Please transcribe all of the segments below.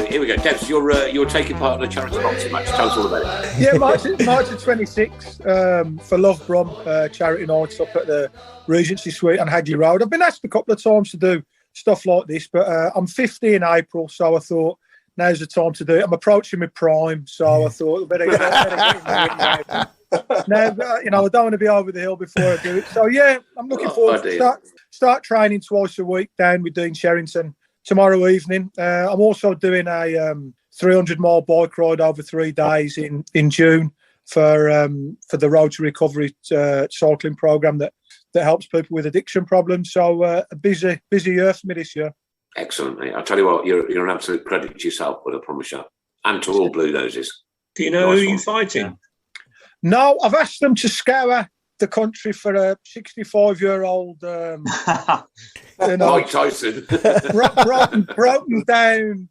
Here we go. Devs, you're taking part in a charity boxing match. Tell us all about it. Yeah, March the 26th for Love Brom charity nights up at the Regency Suite on Hagley Road. I've been asked a couple of times to do stuff like this, but I'm 50 in April, so I thought now's the time to do it. I'm approaching my prime, so I thought I better get now. I don't want to be over the hill before I do it. So yeah, I'm looking forward to start training twice a week down with Dean Sherrington tomorrow evening. I'm also doing a 300-mile bike ride over 3 days in June for the Road to Recovery cycling program that helps people with addiction problems. So a busy year for me this year. Excellent, mate. I'll tell you what, you're an absolute credit to yourself, but I promise you, and to all Blue Noses. Do you know who you're fighting? Yeah. No, I've asked them to scour the country for a 65-year-old, Mike Tyson,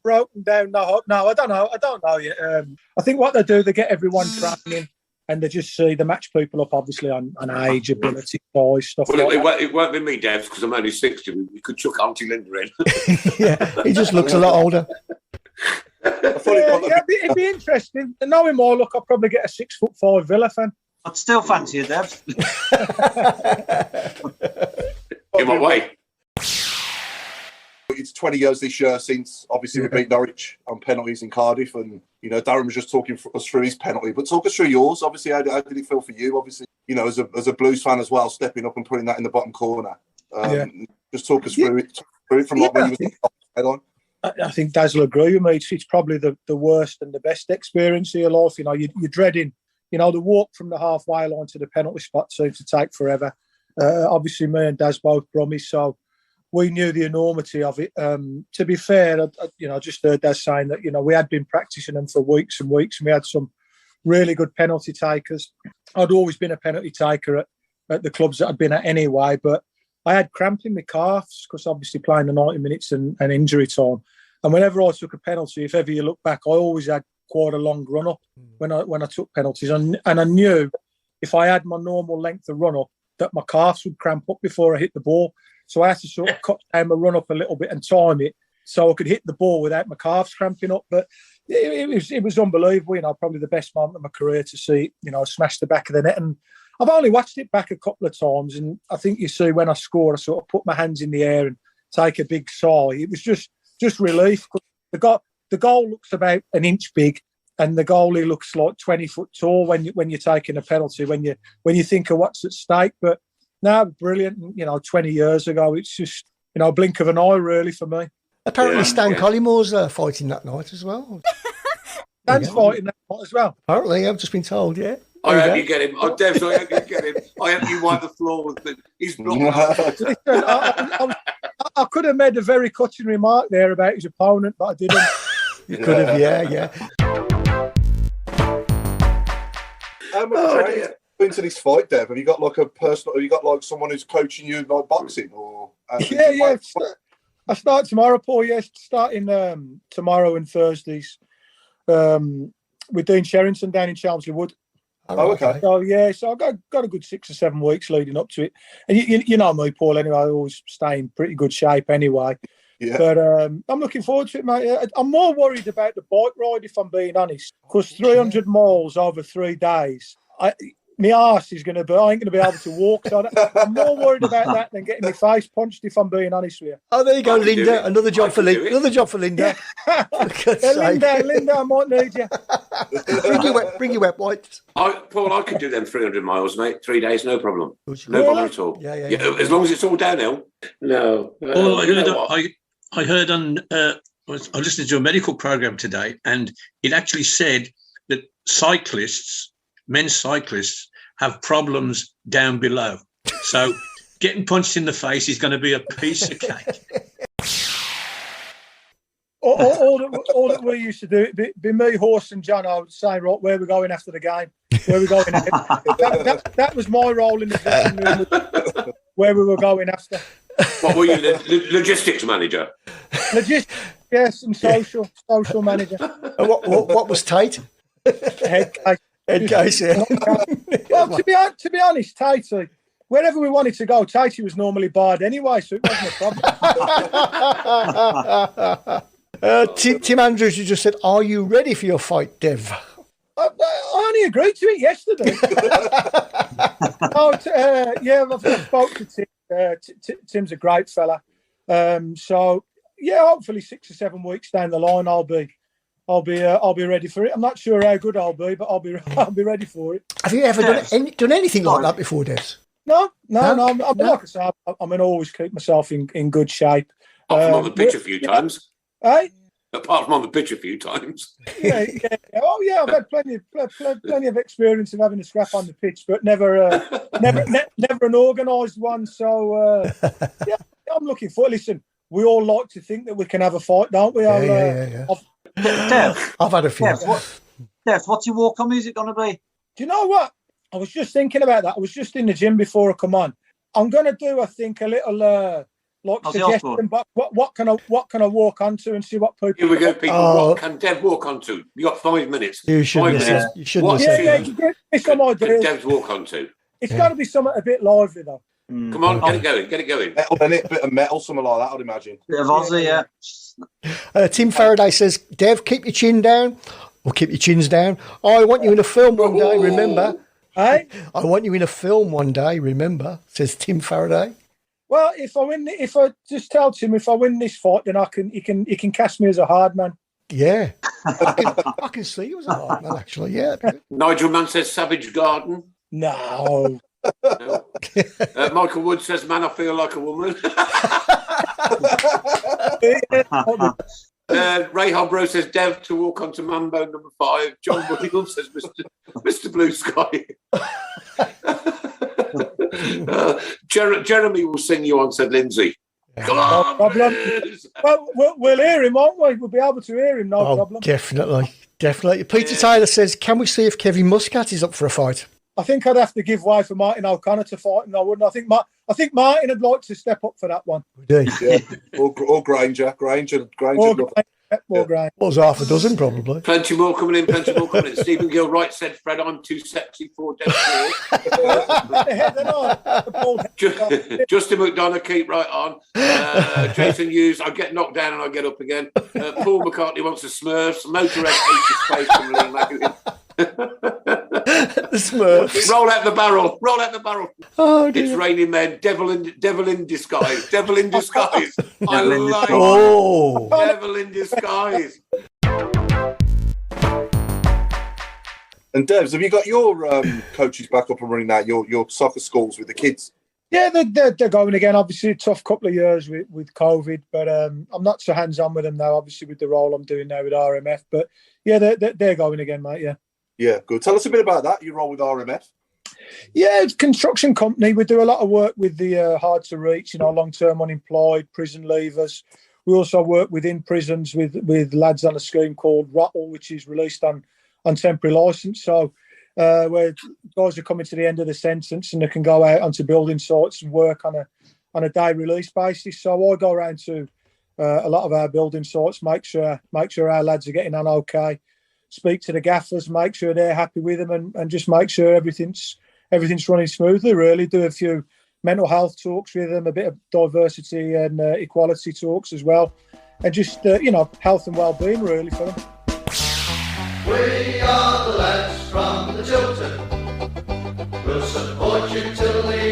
broken down. No, I don't know yet. I think what they do, they get everyone training, and they just see the match people up, obviously on age, ability, size, stuff. Well, like it won't be me, Devs, because I'm only 60. We could chuck Auntie Linda in. Yeah, he just looks a lot older. It'd be interesting. Knowing more, look, I'll probably get a 6'5" Villa fan. I'd still fancy you, Devs. In what way? It's 20 years this year since, obviously, we beat Norwich on penalties in Cardiff, and Darren was just talking us through his penalty. But talk us through yours. Obviously, how did it feel for you? Obviously, as a Blues fan as well, stepping up and putting that in the bottom corner. Just talk us through it from when you were head on. I think Daz will agree with me. It's probably the worst and the best experience of your life. You're dreading. The walk from the halfway line to the penalty spot seems to take forever. Obviously, me and Daz both Brummies, so we knew the enormity of it. To be fair, I just heard Daz saying that, we had been practicing them for weeks and weeks, and we had some really good penalty takers. I'd always been a penalty taker at the clubs that I'd been at anyway, but I had cramp in my calves because obviously playing the 90 minutes and injury time. And whenever I took a penalty, if ever you look back, I always had quite a long run up when I took penalties, and I knew if I had my normal length of run up that my calves would cramp up before I hit the ball. So I had to sort of cut down my run up a little bit and time it so I could hit the ball without my calves cramping up. But it was unbelievable. Probably the best moment of my career to see smash the back of the net. And I've only watched it back a couple of times, and I think you see when I scored, I sort of put my hands in the air and take a big sigh. It was just relief. The goal looks about an inch big, and the goalie looks like 20 foot tall when you're taking a penalty. When you think of what's at stake, but now brilliant. 20 years ago, it's just a blink of an eye, really, for me. Apparently, Stan Collymore's fighting that night as well. Stan's fighting that night as well. Apparently, I've just been told. Yeah. I hope you get him. Devs, I hope you get him. I hope you wipe the floor with his block. Listen, I could have made a very cutting remark there about his opponent, but I didn't. You could have, yeah. How much into this fight, Dev? Have you got like a personal? Have you got like someone who's coaching you like boxing, or? Yeah. I start tomorrow, Paul. Yes, starting tomorrow and Thursdays with Dean Sherrington down in Chelmsley Wood. Oh, okay. So I've got a good 6 or 7 weeks leading up to it. And you know me, Paul, anyway, I always stay in pretty good shape anyway. Yeah. But I'm looking forward to it, mate. I'm more worried about the bike ride, if I'm being honest, because 300 miles over 3 days, my arse is going to be, I ain't going to be able to walk. So I'm more worried about that than getting my face punched, if I'm being honest with you. Oh, there you go, Linda. Another job for Linda. Another job for Linda. Linda, I might need you. Bring your wet wipes. Paul, I could do them 300 miles, mate. 3 days, no problem. No problem at all. Yeah. As long as it's all downhill. No. Well, I heard on. I listened to a medical program today, and it actually said that men's cyclists, have problems down below. So getting punched in the face is going to be a piece of cake. All that we used to do, be me, Horse and John, I would say, right, where we're going after the game, where we're going ahead. That was my role in the dressing room, where we were going after. What were you, the logistics manager? Yes, and social manager. What was Tate? Head case, yeah. Well, to be honest, Tatey, wherever we wanted to go, Tatey was normally barred anyway, so it wasn't a problem. Tim Andrews, you just said, "Are you ready for your fight, Dev?" I only agreed to it yesterday. I spoke to Tim. Tim's a great fella. So yeah, hopefully 6 or 7 weeks down the line, I'll be ready for it. I'm not sure how good I'll be, but I'll be ready for it. Have you ever done anything like that before, Des? No. Like I said, I mean, I always keep myself in good shape. Apart from on the pitch a few times. Hey? Apart from on the pitch a few times. Yeah. Oh, yeah. I've had plenty of experience of having a scrap on the pitch, but never an organised one. So yeah, I'm looking for. Listen, we all like to think that we can have a fight, don't we? Yeah. Dev, I've had a few. Dev, what's your walk-on music going to be? Do you know what? I was just thinking about that. I was just in the gym before I come on. I'm going to do, I think, a little suggestion. But what can I walk onto and see what people? Here we go, people. What can Dev walk onto? You got 5 minutes. You should. 5 minutes. You should. What give me some can ideas. Dev's walk onto? It's got to be something a bit lively though. Come on, get it going. Metal in it, bit of metal, something like that, I'd imagine. Bit of Aussie, yeah. Tim Faraday says, "Dev, keep your chin down, or keep your chins down. I want you in a film one day. Remember." Hey? I want you in a film one day, remember, says Tim Faraday. Well, if I just tell Tim if I win this fight, then he can cast me as a hard man. Yeah. I can see you as a hard man, actually, yeah. Nigel Mann says Savage Garden. No. No. Michael Wood says, "Man, I feel like a woman." Ray Hobro says, "Dev to walk onto Mambo number 5. John Williams says, Mr. Blue Sky." Jeremy will sing you on, said Lindsay. Come on, no problem. Well, we'll hear him, won't we? We'll be able to hear him, no problem. Definitely. Peter Taylor says, "Can we see if Kevin Muscat is up for a fight?" I think I'd have to give way for Martin O'Connor to fight him. I wouldn't. I think Martin would like to step up for that one. Yeah. Or Granger. Granger. Was half a dozen, probably. Plenty more coming in. Stephen Gilwright said, "Fred, I'm too sexy for Dev." Justin McDonough, keep right on. Jason Hughes, I get knocked down and I get up again. Paul McCartney wants a Smurfs. Motorhead hates the space from Lee Magazine. The Smurfs. Roll out the barrel. Oh, dear. It's raining men. Devil in disguise. Devil in disguise. I like Devil in disguise. And Devs, have you got your coaches back up and running now? Your soccer schools with the kids? Yeah, they're going again. Obviously, a tough couple of years with COVID, but I'm not so hands-on with them now. Obviously, with the role I'm doing now with RMF, but yeah, they're going again, mate. Yeah. Yeah, good. Tell us a bit about that. Your role with RMF. Yeah, it's a construction company. We do a lot of work with the hard to reach, long-term unemployed, prison leavers. We also work within prisons with lads on a scheme called Rottle, which is released on temporary licence. So where guys are coming to the end of the sentence and they can go out onto building sites and work on a day release basis. So I go around to a lot of our building sites, make sure our lads are getting on okay. Speak to the gaffers, make sure they're happy with them, and just make sure everything's running smoothly. Really, do a few mental health talks with them, a bit of diversity and equality talks as well, and just health and well-being really for them. We are the lads from the Chiltern. We'll support you till the